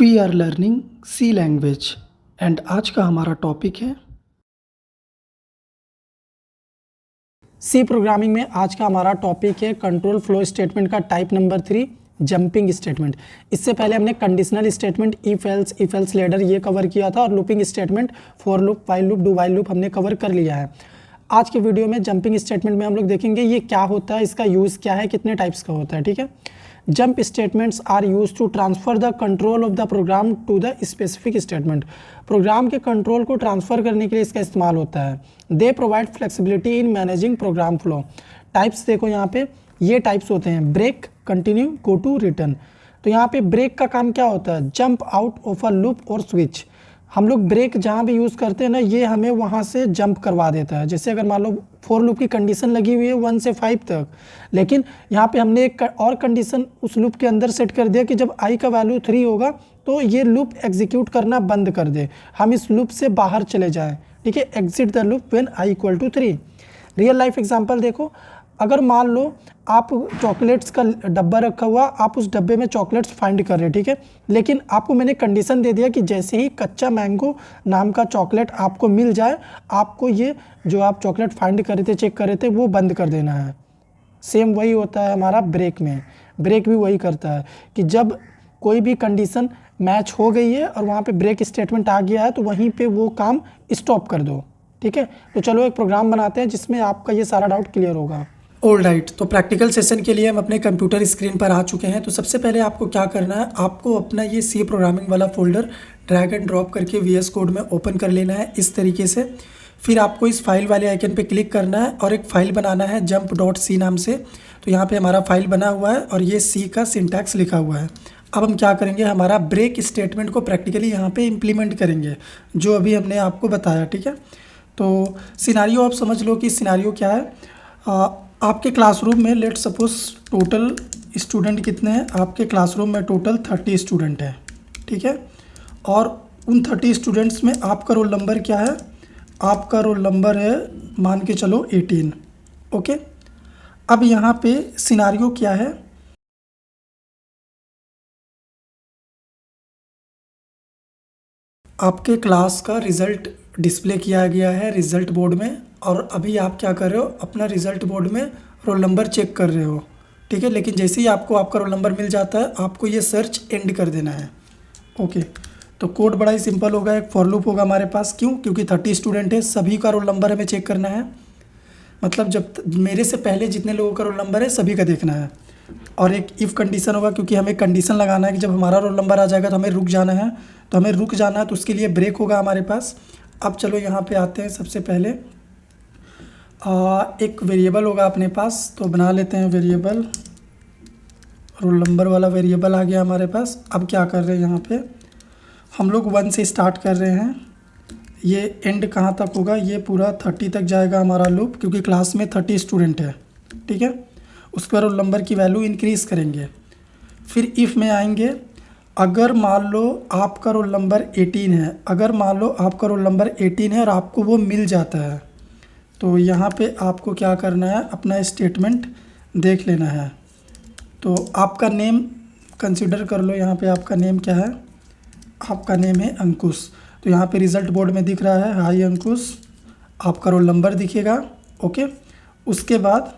We are learning C language and आज का हमारा टॉपिक है सी प्रोग्रामिंग में। आज का हमारा टॉपिक है कंट्रोल फ्लो स्टेटमेंट का टाइप नंबर 3 जंपिंग स्टेटमेंट। इससे पहले हमने conditional statement if else ladder ये कवर किया था और looping statement for loop, while loop, do while loop हमने कवर कर लिया है। आज के वीडियो में जंपिंग स्टेटमेंट में हम लोग देखेंगे ये क्या होता है, इसका यूज़ क्या है, कितने टाइप्स का होता है। ठीक है। Jump statements are use to transfer the control of the program to the specific statement. Program के कंट्रोल को ट्रांसफर करने के लिए इसका इस्तेमाल होता है। They provide flexibility in managing program flow. Types देखो यहाँ पे, ये टाइप्स होते हैं break, continue, go to, return. तो यहाँ पे ब्रेक का काम क्या होता है? Jump out of a loop और स्विच। हम लोग ब्रेक जहाँ भी यूज़ करते हैं ना, ये हमें वहाँ से जंप करवा देता है। जैसे अगर मान लो फॉर लूप की कंडीशन लगी हुई है 1 से 5 तक, लेकिन यहाँ पे हमने एक और कंडीशन उस लूप के अंदर सेट कर दिया कि जब i का वैल्यू 3 होगा तो ये लूप एग्जीक्यूट करना बंद कर दे, हम इस लूप से बाहर चले जाएं। ठीक है, exit the loop when i = 3। Real life example देखो, अगर मान लो आप चॉकलेट्स का डब्बा रखा हुआ, आप उस डब्बे में चॉकलेट्स फाइंड कर रहे हैं। ठीक है, लेकिन आपको मैंने कंडीशन दे दिया कि जैसे ही कच्चा मैंगो नाम का चॉकलेट आपको मिल जाए, आपको ये जो आप चॉकलेट फाइंड कर रहे थे, चेक कर रहे थे, वो बंद कर देना है। सेम वही होता है हमारा ब्रेक में। ब्रेक भी वही करता है कि जब कोई भी कंडीशन मैच हो गई है और वहाँ पे ब्रेक स्टेटमेंट आ गया है तो वहीं पे वो काम स्टॉप कर दो। ठीक है, तो चलो एक प्रोग्राम बनाते हैं जिसमें आपका ये सारा डाउट क्लियर होगा। ऑल राइट, तो प्रैक्टिकल सेशन के लिए हम अपने कंप्यूटर स्क्रीन पर आ चुके हैं। तो सबसे पहले आपको क्या करना है, आपको अपना ये सी प्रोग्रामिंग वाला फोल्डर ड्रैग एंड ड्रॉप करके VS कोड में ओपन कर लेना है इस तरीके से। फिर आपको इस फाइल वाले आइकन पे क्लिक करना है और एक फ़ाइल बनाना है jump.c नाम से। तो यहाँ पे हमारा फाइल बना हुआ है और ये सी का सिंटैक्स लिखा हुआ है। अब हम क्या करेंगे, हमारा ब्रेक स्टेटमेंट को प्रैक्टिकली यहाँ पे इम्प्लीमेंट करेंगे जो अभी हमने आपको बताया। ठीक है, तो सिनारियो आप समझ लो कि सिनारियो क्या है। आपके क्लासरूम में लेट सपोज टोटल स्टूडेंट कितने हैं, आपके क्लासरूम में टोटल 30 स्टूडेंट हैं। ठीक है, और उन 30 स्टूडेंट्स में आपका रोल नंबर क्या है? आपका रोल नंबर है मान के चलो 18। ओके, अब यहाँ पे सिनारियो क्या है, आपके क्लास का रिज़ल्ट डिस्प्ले किया गया है रिज़ल्ट बोर्ड में, और अभी आप क्या कर रहे हो, अपना रिज़ल्ट बोर्ड में रोल नंबर चेक कर रहे हो। ठीक है, लेकिन जैसे ही आपको आपका रोल नंबर मिल जाता है, आपको ये सर्च एंड कर देना है। ओके, तो कोड बड़ा ही सिंपल होगा, एक फॉर लूप होगा हमारे पास। क्यों? क्योंकि 30 स्टूडेंट है, सभी का रोल नंबर हमें चेक करना है। मतलब जब मेरे से पहले जितने लोगों का रोल नंबर है सभी का देखना है। और एक इफ़ कंडीशन होगा, क्योंकि हमें कंडीशन लगाना है कि जब हमारा रोल नंबर आ जाएगा तो हमें रुक जाना है। तो हमें रुक जाना है तो उसके लिए ब्रेक होगा हमारे पास। अब चलो यहाँ पे आते हैं। सबसे पहले एक वेरिएबल होगा अपने पास, तो बना लेते हैं वेरिएबल। रोल नंबर वाला वेरिएबल आ गया हमारे पास। अब क्या कर रहे हैं, यहाँ पे हम लोग 1 से स्टार्ट कर रहे हैं। ये एंड कहाँ तक होगा, ये पूरा 30 तक जाएगा हमारा लूप, क्योंकि क्लास में 30 स्टूडेंट है। ठीक है, उसके बाद रोल नंबर की वैल्यू इंक्रीज़ करेंगे। फिर इफ़ में आएंगे, अगर मान लो आपका रोल नंबर 18 है, अगर मान लो आपका रोल नंबर 18 है और आपको वो मिल जाता है, तो यहाँ पे आपको क्या करना है, अपना स्टेटमेंट देख लेना है। तो आपका नेम कंसिडर कर लो, यहाँ पे आपका नेम क्या है, आपका नेम है अंकुश। तो यहाँ पे रिज़ल्ट बोर्ड में दिख रहा है हाई अंकुश, आपका रोल नंबर दिखेगा। ओके, उसके बाद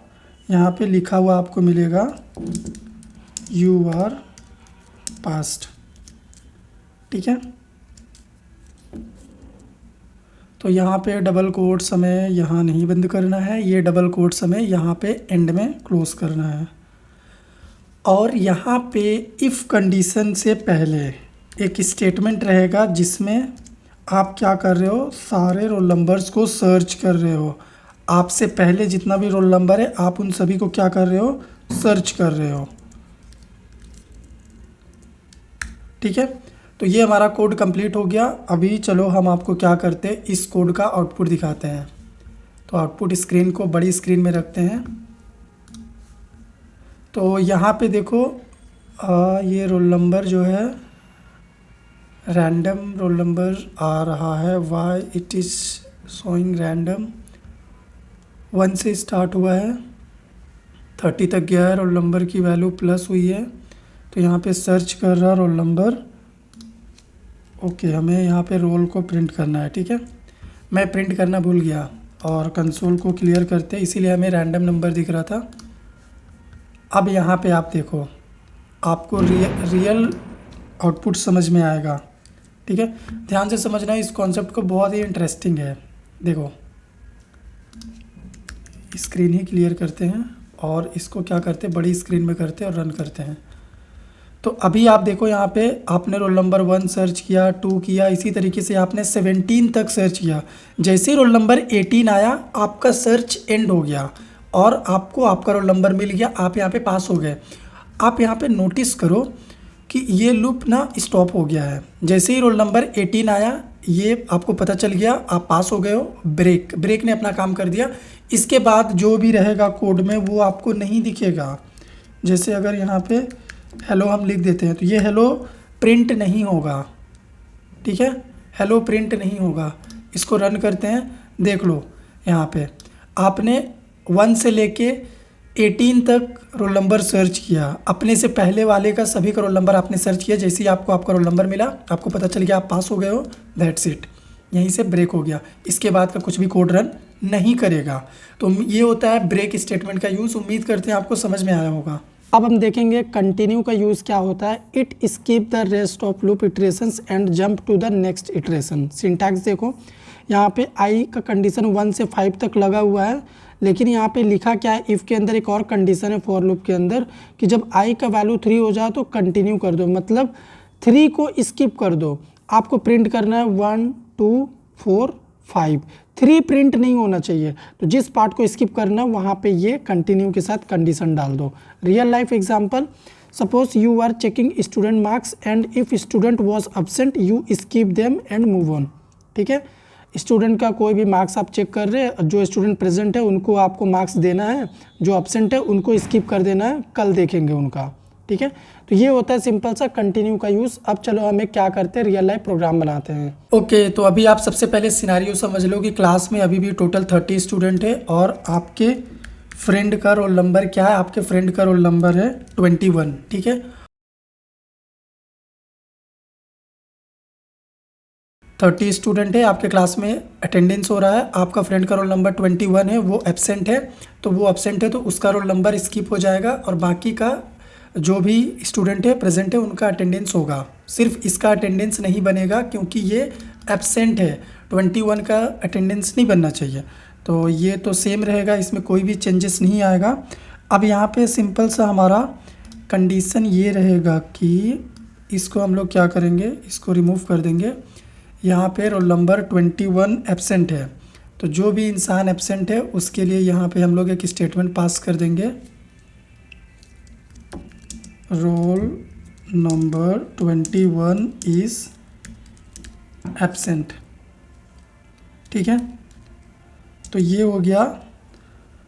यहाँ पे लिखा हुआ आपको मिलेगा यू आर पास्ट। ठीक है, तो यहाँ पे डबल कोट्स हमें यहाँ नहीं बंद करना है, ये डबल कोट्स हमें यहाँ पे एंड में क्लोज करना है। और यहाँ पे इफ़ कंडीशन से पहले एक स्टेटमेंट रहेगा जिसमें आप क्या कर रहे हो, सारे रोल नंबर्स को सर्च कर रहे हो। आपसे पहले जितना भी रोल नंबर है आप उन सभी को क्या कर रहे हो, सर्च कर रहे हो। ठीक है, तो ये हमारा कोड कंप्लीट हो गया। अभी चलो हम आपको क्या करते हैं, इस कोड का आउटपुट दिखाते हैं। तो आउटपुट स्क्रीन को बड़ी स्क्रीन में रखते हैं। तो यहाँ पे देखो ये रोल नंबर जो है रैंडम रोल नंबर आ रहा है, why it is showing random. 1 से स्टार्ट हुआ है, 30 तक गया है, रोल नंबर की वैल्यू प्लस हुई है। तो यहाँ पे सर्च कर रहा रोल नंबर ओके, हमें यहाँ पे रोल को प्रिंट करना है, ठीक है। मैं प्रिंट करना भूल गया और कंसोल को क्लियर करते, इसीलिए हमें रैंडम नंबर दिख रहा था। अब यहाँ पे आप देखो, आपको रियल आउटपुट समझ में आएगा, ठीक है। ध्यान से समझना, इस कॉन्सेप्ट को बहुत ही इंटरेस्टिंग है। देखो, स्क्रीन ही क्लियर करते हैं और इसको क्या करते हैं, बड़ी स्क्रीन में करते हैं और रन करते हैं। तो अभी आप देखो, यहाँ पे आपने रोल नंबर 1 सर्च किया, 2 किया, इसी तरीके से आपने 17 तक सर्च किया। जैसे ही रोल नंबर 18 आया, आपका सर्च एंड हो गया और आपको आपका रोल नंबर मिल गया, आप यहाँ पे पास हो गए। आप यहाँ पे नोटिस करो कि ये लूप ना स्टॉप हो गया है। जैसे ही रोल नंबर 18 आया, ये आपको पता चल गया, आप पास हो गए हो। ब्रेक ने अपना काम कर दिया। इसके बाद जो भी रहेगा कोड में वो आपको नहीं दिखेगा। जैसे अगर यहाँ पे हेलो हम लिख देते हैं तो ये हेलो प्रिंट नहीं होगा, ठीक है। हेलो प्रिंट नहीं होगा। इसको रन करते हैं, देख लो यहाँ पे आपने 1 से लेके 18 तक रोल नंबर सर्च किया। अपने से पहले वाले का सभी का रोल नंबर आपने सर्च किया। जैसे ही आपको आपका रोल नंबर मिला, आपको पता चल गया, आप पास हो गए हो, दैट्स इट। यहीं से ब्रेक हो गया। इसके बाद का कुछ भी कोड रन नहीं करेगा। तो ये होता है ब्रेक स्टेटमेंट का यूज़। उम्मीद करते हैं आपको समझ में आया होगा। अब हम देखेंगे कंटिन्यू का यूज़ क्या होता है। It skip the rest of loop iterations and jump to the next iteration. Syntax देखो, यहाँ पे आई का कंडीशन 1 से 5 तक लगा हुआ है, लेकिन यहाँ पे लिखा क्या है, इफ़ के अंदर एक और कंडीशन है फॉर लूप के अंदर कि जब आई का वैल्यू 3 हो जाए तो कंटिन्यू कर दो, मतलब 3 को स्किप कर दो। आपको प्रिंट करना है 1 2 4 5, 3 प्रिंट नहीं होना चाहिए। तो जिस पार्ट को स्किप करना है वहाँ पे ये कंटिन्यू के साथ कंडीशन डाल दो। Real life example, suppose you are checking student marks and if student was absent you skip them and move on, ठीक है। स्टूडेंट का कोई भी मार्क्स आप चेक कर रहे हैं, जो स्टूडेंट प्रेजेंट है उनको आपको मार्क्स देना है, जो एब्सेंट है उनको स्किप कर देना है, कल देखेंगे उनका, ठीक है। तो ये होता है सिंपल सा कंटिन्यू का यूज़। अब चलो हमें क्या करते हैं, रियल लाइफ प्रोग्राम बनाते हैं। ओके, तो अभी आप सबसे पहले सिनारियो समझ लो कि क्लास में अभी भी टोटल 30 स्टूडेंट है और आपके फ्रेंड का रोल नंबर क्या है, आपके फ्रेंड का रोल नंबर है 21, ठीक है। 30 स्टूडेंट है आपके क्लास में, अटेंडेंस हो रहा है। आपका फ्रेंड का रोल नंबर 21 है, वो एब्सेंट है। तो वो एब्सेंट है तो उसका रोल नंबर स्किप हो जाएगा और बाकी का जो भी स्टूडेंट है प्रेजेंट है उनका अटेंडेंस होगा। सिर्फ इसका अटेंडेंस नहीं बनेगा क्योंकि ये एब्सेंट है, 21 का अटेंडेंस नहीं बनना चाहिए। तो ये तो सेम रहेगा, इसमें कोई भी चेंजेस नहीं आएगा। अब यहाँ पे सिंपल सा हमारा कंडीशन ये रहेगा कि इसको हम लोग क्या करेंगे, इसको रिमूव कर देंगे। यहाँ पे रोल नंबर 21 एब्सेंट है, तो जो भी इंसान एब्सेंट है उसके लिए यहाँ पे हम लोग एक स्टेटमेंट पास कर देंगे, रोल नंबर 21 इज़ एब्सेंट, ठीक है। तो ये हो गया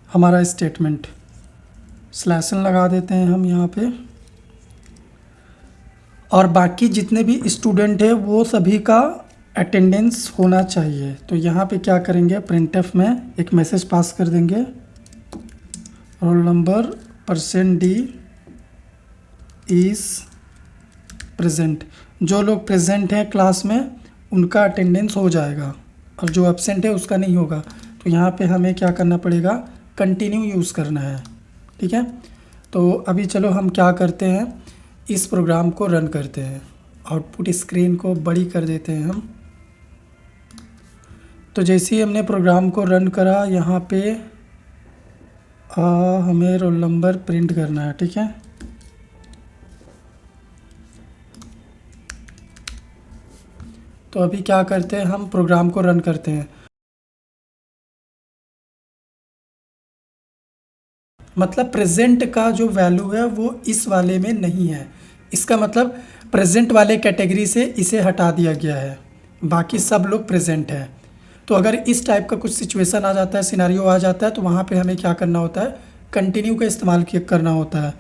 हमारा स्टेटमेंट। स्लैशन लगा देते हैं हम यहाँ पे, और बाकी जितने भी स्टूडेंट है वो सभी का अटेंडेंस होना चाहिए। तो यहाँ पे क्या करेंगे, प्रिंटफ में एक मैसेज पास कर देंगे, roll number %d is present. जो लोग प्रेजेंट हैं क्लास में उनका अटेंडेंस हो जाएगा और जो एब्सेंट है उसका नहीं होगा। तो यहाँ पे हमें क्या करना पड़ेगा, कंटिन्यू यूज़ करना है, ठीक है। तो अभी चलो हम क्या करते हैं, इस प्रोग्राम को रन करते हैं। आउटपुट स्क्रीन को बड़ी कर देते हैं हम। तो जैसे ही हमने प्रोग्राम को रन करा, यहाँ पे हमें रोल नंबर प्रिंट करना है, ठीक है। तो अभी क्या करते हैं, हम प्रोग्राम को रन करते हैं। मतलब प्रेजेंट का जो वैल्यू है वो इस वाले में नहीं है, इसका मतलब प्रेजेंट वाले कैटेगरी से इसे हटा दिया गया है, बाकी सब लोग प्रेजेंट है। तो अगर इस टाइप का कुछ सिचुएशन आ जाता है, सिनारियो आ जाता है, तो वहाँ पे हमें क्या करना होता है, कंटिन्यू का इस्तेमाल करना होता है।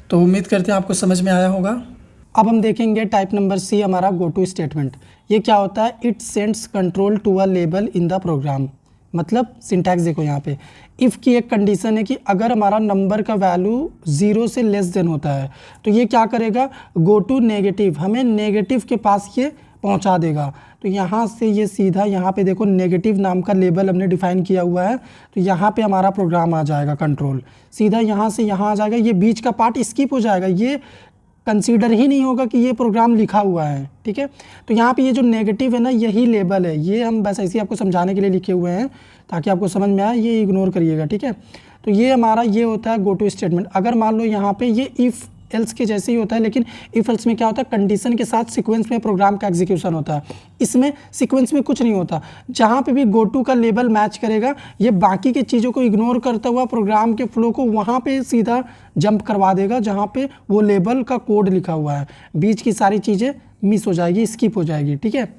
तो उम्मीद करते हैं आपको समझ में आया होगा। अब हम देखेंगे टाइप नंबर सी, हमारा गो टू स्टेटमेंट। ये क्या होता है, it sends control to a label in the program. मतलब सिंटैक्स देखो, यहाँ पे इफ़ की एक कंडीशन है कि अगर हमारा नंबर का वैल्यू 0 से लेस देन होता है तो ये क्या करेगा, गो टू नेगेटिव, हमें नेगेटिव के पास ये पहुंचा देगा। तो यहाँ से ये सीधा यहाँ पे देखो नेगेटिव नाम का लेबल हमने डिफाइन किया हुआ है, तो यहाँ पे हमारा प्रोग्राम आ जाएगा कंट्रोल, सीधा यहाँ से यहाँ आ जाएगा। ये बीच का पार्ट स्किप हो जाएगा, ये कंसीडर ही नहीं होगा कि ये प्रोग्राम लिखा हुआ है, ठीक है। तो यहाँ पे ये जो नेगेटिव है ना, यही लेबल है, ये हम बस ऐसे ही आपको समझाने के लिए लिखे हुए हैं ताकि आपको समझ में आए, ये इग्नोर करिएगा, ठीक है। तो ये हमारा ये होता है गो टू स्टेटमेंट। अगर मान लो यहाँ पे ये इफ़ एल्स के जैसे ही होता है, लेकिन इफ एल्स में क्या होता है, कंडीशन के साथ सीक्वेंस में प्रोग्राम का एग्जीक्यूशन होता है। इसमें सीक्वेंस में कुछ नहीं होता, जहाँ पे भी गो टू का लेबल मैच करेगा, ये बाकी की चीज़ों को इग्नोर करता हुआ प्रोग्राम के फ्लो को वहाँ पे सीधा जंप करवा देगा जहाँ पे वो लेबल का कोड लिखा हुआ है। बीच की सारी चीज़ें मिस हो जाएगी, स्किप हो जाएगी, ठीक है।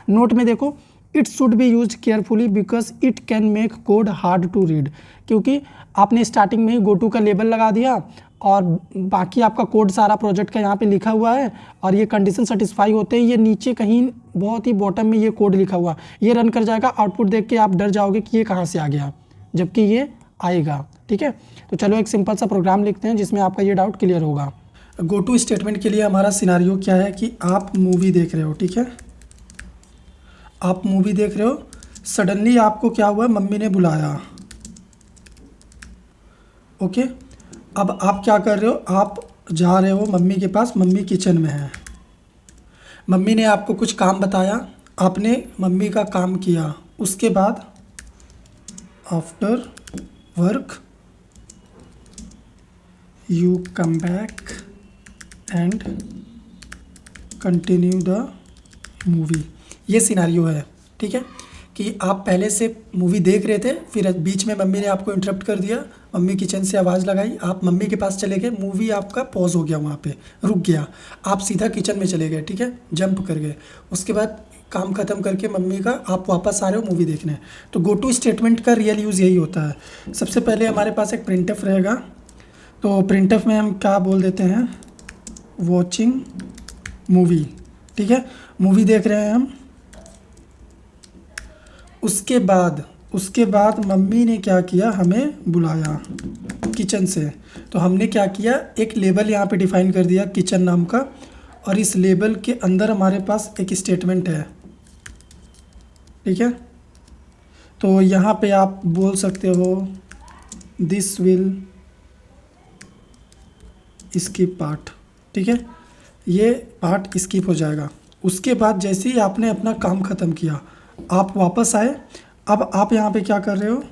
नोट में देखो, it should be use carefully because it can make code hard to read, क्योंकि आपने स्टार्टिंग में ही गो टू का लेबल लगा दिया और बाकी आपका कोड सारा प्रोजेक्ट का यहाँ पे लिखा हुआ है, और ये कंडीशन सेटिस्फाई होते ही ये नीचे कहीं बहुत ही बॉटम में ये कोड लिखा हुआ, ये रन कर जाएगा। आउटपुट देख के आप डर जाओगे कि ये कहाँ से आ गया, जबकि ये आएगा, ठीक है। तो चलो एक सिंपल सा प्रोग्राम लिखते हैं जिसमें आपका ये डाउट क्लियर होगा। गो टू स्टेटमेंट के लिए हमारा सिनारियो क्या है कि आप मूवी देख रहे हो, ठीक है। आप मूवी देख रहे हो, सडनली आपको क्या हुआ, मम्मी ने बुलाया, ओके। अब आप क्या कर रहे हो, आप जा रहे हो मम्मी के पास, मम्मी किचन में है, मम्मी ने आपको कुछ काम बताया, आपने मम्मी का काम किया, उसके बाद after work you come back and continue the movie. ये सिनारियो है, ठीक है, कि आप पहले से मूवी देख रहे थे, फिर बीच में मम्मी ने आपको इंटरप्ट कर दिया, मम्मी किचन से आवाज़ लगाई, आप मम्मी के पास चले गए, मूवी आपका पॉज हो गया, वहाँ पे रुक गया, आप सीधा किचन में चले गए, ठीक है, जंप कर गए। उसके बाद काम ख़त्म करके मम्मी का आप वापस आ रहे हो मूवी देखने। तो गो टू स्टेटमेंट का रियल यूज़ यही होता है। सबसे पहले हमारे पास एक प्रिंटफ रहेगा, तो प्रिंटफ में हम क्या बोल देते हैं, वॉचिंग मूवी, ठीक है, मूवी देख रहे हैं हम। उसके बाद मम्मी ने क्या किया, हमें बुलाया किचन से, तो हमने क्या किया, एक लेबल यहाँ पे डिफाइन कर दिया किचन नाम का, और इस लेबल के अंदर हमारे पास एक स्टेटमेंट है, ठीक है। तो यहाँ पे आप बोल सकते हो दिस विल स्किप पार्ट, ठीक है, ये पार्ट स्किप हो जाएगा। उसके बाद जैसे ही आपने अपना काम ख़त्म किया, आप वापस आए, अब आप यहाँ पे क्या कर रहे हो,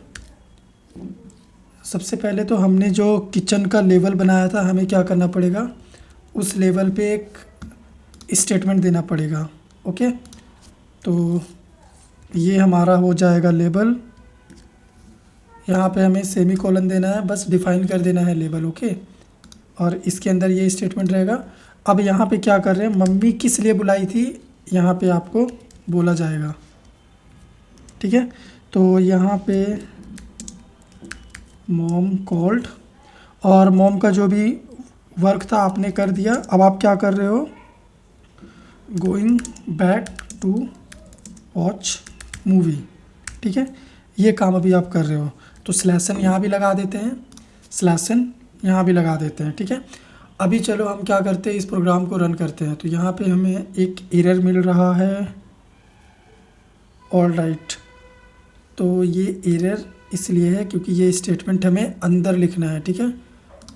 सबसे पहले तो हमने जो किचन का लेवल बनाया था, हमें क्या करना पड़ेगा, उस लेवल पे एक स्टेटमेंट देना पड़ेगा, ओके। तो ये हमारा हो जाएगा लेबल, यहाँ पे हमें सेमी कोलन देना है, बस डिफाइन कर देना है लेबल, ओके, और इसके अंदर ये स्टेटमेंट रहेगा। अब यहाँ पे क्या कर रहे हैं, मम्मी किस लिए बुलाई थी, यहाँ पे आपको बोला जाएगा, ठीक है। तो यहाँ पे मॉम कॉल्ड, और मॉम का जो भी वर्क था आपने कर दिया। अब आप क्या कर रहे हो, going back to watch movie, ठीक है, ये काम अभी आप कर रहे हो। तो स्लैशन यहाँ भी लगा देते हैं, स्लैशन यहाँ भी लगा देते हैं, ठीक है। अभी चलो हम क्या करते हैं, इस प्रोग्राम को रन करते हैं। तो यहाँ पे हमें एक एरर मिल रहा है, ऑल राइट। तो ये एरर इसलिए है क्योंकि ये स्टेटमेंट हमें अंदर लिखना है, ठीक है,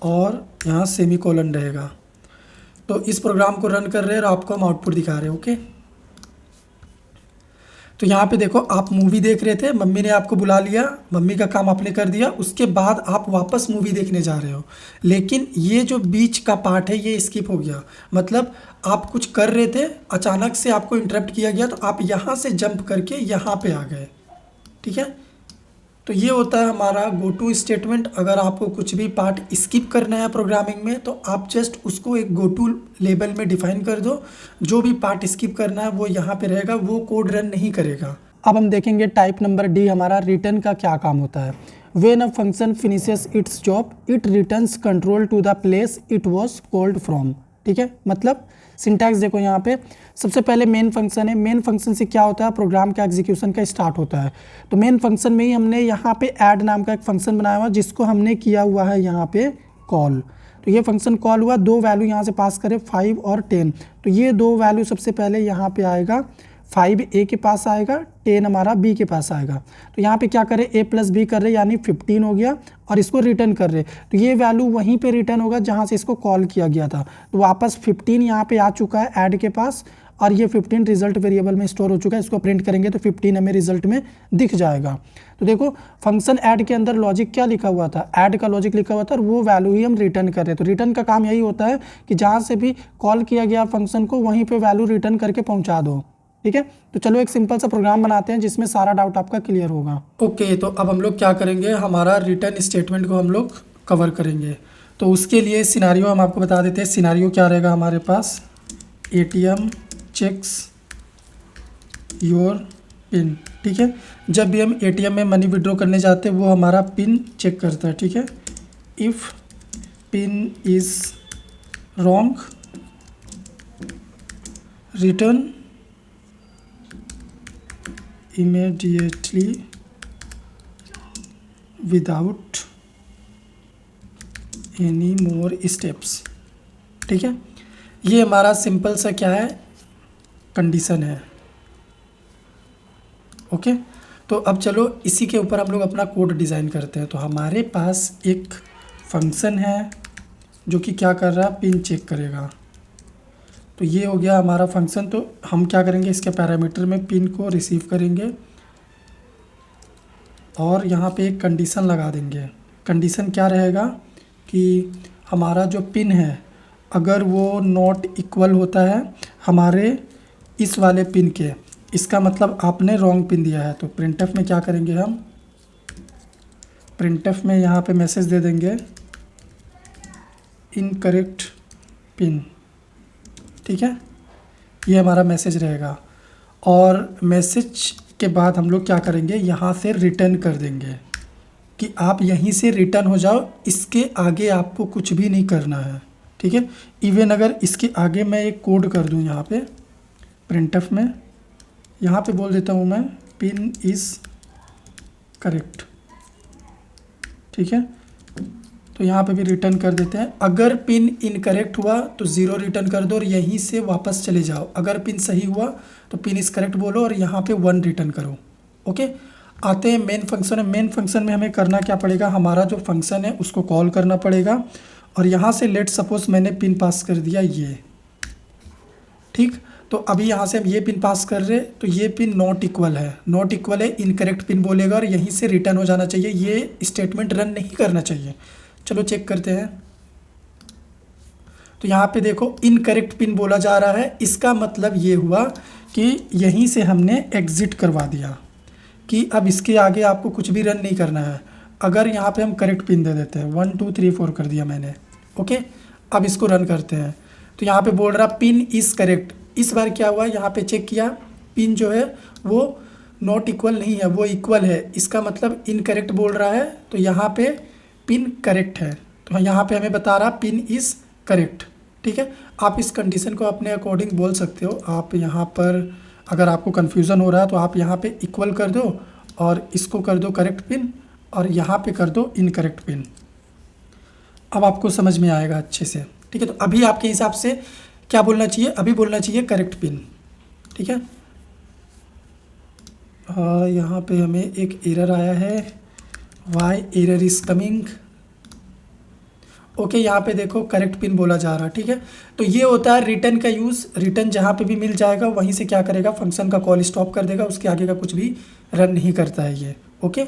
और यहाँ सेमी कोलन रहेगा। तो इस प्रोग्राम को रन कर रहे हैं और आपको हम आउटपुट दिखा रहे हैं, ओके। तो यहाँ पे देखो, आप मूवी देख रहे थे, मम्मी ने आपको बुला लिया, मम्मी का काम आपने कर दिया, उसके बाद आप वापस मूवी देखने जा रहे हो, लेकिन ये जो बीच का पार्ट है ये स्किप हो गया। मतलब आप कुछ कर रहे थे, अचानक से आपको इंटरप्ट किया गया, तो आप यहाँ से जंप करके यहाँ पे आ गए, ठीक है। तो ये होता है हमारा गो टू स्टेटमेंट। अगर आपको कुछ भी पार्ट स्किप करना है प्रोग्रामिंग में, तो आप जस्ट उसको एक गो टू लेबल में डिफाइन कर दो, जो भी पार्ट स्किप करना है वो यहाँ पे रहेगा, वो कोड रन नहीं करेगा। अब हम देखेंगे टाइप नंबर डी, हमारा रिटर्न का क्या काम होता है। When a function finishes its job it returns control to the place it was called from, ठीक है। मतलब सिंटैक्स देखो, यहाँ पे सबसे पहले मेन फंक्शन है, मेन फंक्शन से क्या होता है, प्रोग्राम का एग्जीक्यूशन का स्टार्ट होता है। तो मेन फंक्शन में ही हमने यहाँ पे ऐड नाम का एक फंक्शन बनाया हुआ, जिसको हमने किया हुआ है यहाँ पे कॉल। तो ये फंक्शन कॉल हुआ, दो वैल्यू यहाँ से पास करें 5 और 10, तो ये दो वैल्यू सबसे पहले यहाँ पे आएगा, 5 ए के पास आएगा, 10 हमारा बी के पास आएगा। तो यहाँ पे क्या करें, ए प्लस बी कर रहे यानी 15 हो गया और इसको रिटर्न कर रहे, तो ये वैल्यू वहीं पे रिटर्न होगा जहाँ से इसको कॉल किया गया था। तो वापस 15 यहाँ पे आ चुका है ऐड के पास और ये 15 रिजल्ट वेरिएबल में स्टोर हो चुका है। इसको प्रिंट करेंगे तो 15 हमें रिजल्ट में दिख जाएगा। तो देखो फंक्शन ऐड के अंदर लॉजिक क्या लिखा हुआ था, ऐड का लॉजिक लिखा हुआ था और वो वैल्यू ही हम रिटर्न कर रहे हैं। तो रिटर्न का काम यही होता है कि जहाँ से भी कॉल किया गया फंक्शन को वहीं पे वैल्यू रिटर्न करके पहुँचा दो। ठीक है, तो चलो एक सिंपल सा प्रोग्राम बनाते हैं जिसमें सारा डाउट आपका क्लियर होगा। ओके, तो अब हम लोग क्या करेंगे, हमारा रिटर्न स्टेटमेंट को हम लोग कवर करेंगे। तो उसके लिए सिनारियो हम आपको बता देते हैं। सिनारियो क्या रहेगा हमारे पास, ATM चेक्स योर पिन। ठीक है, जब भी हम ATM में मनी विड्रॉ करने जाते हैं वो हमारा पिन चेक करता है। ठीक है, if pin is wrong return immediately without any more steps। ठीक है, ये हमारा सिंपल सा क्या है, कंडीशन है। ओके, तो अब चलो इसी के ऊपर हम लोग अपना कोड डिज़ाइन करते हैं। तो हमारे पास एक फंक्शन है जो कि क्या कर रहा है, पिन चेक करेगा। तो ये हो गया हमारा फंक्शन। तो हम क्या करेंगे, इसके पैरामीटर में पिन को रिसीव करेंगे और यहाँ पे एक कंडीशन लगा देंगे। कंडीशन क्या रहेगा कि हमारा जो पिन है अगर वो नॉट इक्वल होता है हमारे इस वाले पिन के, इसका मतलब आपने रॉन्ग पिन दिया है। तो प्रिंटफ में क्या करेंगे, हम प्रिंटफ में यहाँ पे मैसेज दे देंगे इनकरेक्ट पिन। ठीक है, ये हमारा मैसेज रहेगा और मैसेज के बाद हम लोग क्या करेंगे, यहाँ से रिटर्न कर देंगे कि आप यहीं से रिटर्न हो जाओ, इसके आगे आपको कुछ भी नहीं करना है। ठीक है, इवन अगर इसके आगे मैं एक कोड कर दूँ यहाँ पे प्रिंटफ में, यहाँ पे बोल देता हूँ मैं पिन इज़ करेक्ट। ठीक है, तो यहाँ पे भी रिटर्न कर देते हैं। अगर पिन इनकरेक्ट हुआ तो 0 रिटर्न कर दो और यहीं से वापस चले जाओ। अगर पिन सही हुआ तो पिन इज़ करेक्ट बोलो और यहाँ पे 1 रिटर्न करो। ओके, आते हैं मेन फंक्शन है। मेन फंक्शन में हमें करना क्या पड़ेगा, हमारा जो फंक्शन है उसको कॉल करना पड़ेगा और यहाँ से लेट सपोज मैंने पिन पास कर दिया ये। ठीक, तो अभी यहाँ से हम ये पिन पास कर रहे, तो ये पिन नॉट इक्वल है, नॉट इक्वल है, इनकरेक्ट पिन बोलेगा और यहीं से रिटर्न हो जाना चाहिए। ये स्टेटमेंट रन नहीं करना चाहिए। चलो चेक करते हैं। तो यहाँ पे देखो इनकरेक्ट पिन बोला जा रहा है, इसका मतलब ये हुआ कि यहीं से हमने एग्ज़िट करवा दिया कि अब इसके आगे आपको कुछ भी रन नहीं करना है। अगर यहाँ पे हम करेक्ट पिन दे देते हैं, 1 2 3 4 कर दिया मैंने। ओके, अब इसको रन करते हैं। तो यहाँ पे बोल रहा पिन इज़ करेक्ट। इस बार क्या हुआ, यहाँ पे चेक किया पिन जो है वो नॉट इक्वल नहीं है, वो इक्वल है, इसका मतलब इनकरेक्ट बोल रहा है। तो यहाँ पे पिन करेक्ट है, तो यहाँ पे हमें बता रहा पिन इज़ करेक्ट। ठीक है, आप इस कंडीशन को अपने अकॉर्डिंग बोल सकते हो। आप यहाँ पर अगर आपको कन्फ्यूज़न हो रहा है तो आप यहाँ पे इक्वल कर दो और इसको कर दो करेक्ट पिन और यहाँ पे कर दो इनकरेक्ट पिन। अब आपको समझ में आएगा अच्छे से। ठीक है, तो अभी आपके हिसाब से क्या बोलना चाहिए, अभी बोलना चाहिए करेक्ट पिन। ठीक है, यहाँ पे हमें एक एरर आया है, why error is coming. Okay, यहाँ पे देखो करेक्ट पिन बोला जा रहा है। ठीक है, तो ये होता है रिटर्न का यूज़। रिटर्न जहाँ पे भी मिल जाएगा वहीं से क्या करेगा, फंक्शन का कॉल स्टॉप कर देगा, उसके आगे का कुछ भी रन नहीं करता है ये। ओके।